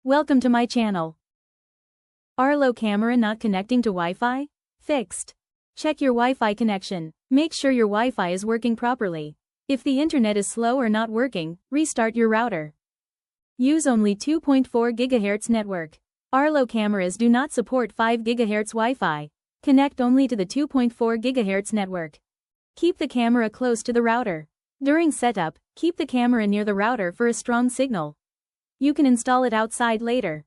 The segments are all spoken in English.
Welcome to my channel. Arlo camera not connecting to Wi-Fi? Fixed. Check your Wi-Fi connection. Make sure your Wi-Fi is working properly. If the internet is slow or not working, restart your router. Use only 2.4 GHz network. Arlo cameras do not support 5 GHz Wi-Fi. Connect only to the 2.4 GHz network. Keep the camera close to the router. During setup, keep the camera near the router for a strong signal. You can install it outside later.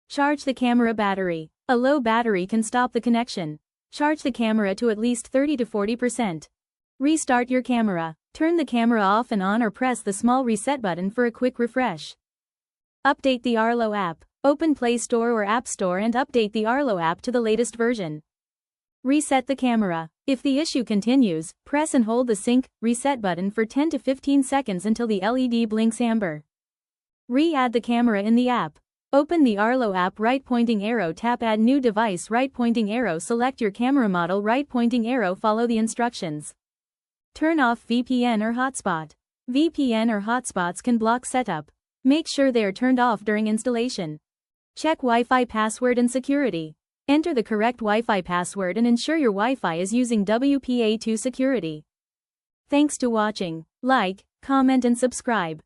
Charge the camera battery. A low battery can stop the connection. Charge the camera to at least 30 to 40%. Restart your camera. Turn the camera off and on or press the small reset button for a quick refresh. Update the Arlo app. Open Play Store or App Store and update the Arlo app to the latest version. Reset the camera. If the issue continues, press and hold the sync reset button for 10 to 15 seconds until the LED blinks amber. Re-add the camera in the app. Open the Arlo app, right pointing arrow, tap add new device, right pointing arrow, select your camera model, right pointing arrow, follow the instructions. Turn off VPN or hotspot. VPN or hotspots can block setup. Make sure they are turned off during installation. Check Wi-Fi password and security. Enter the correct Wi-Fi password and ensure your Wi-Fi is using WPA2 security. Thanks to watching. Like, comment and subscribe.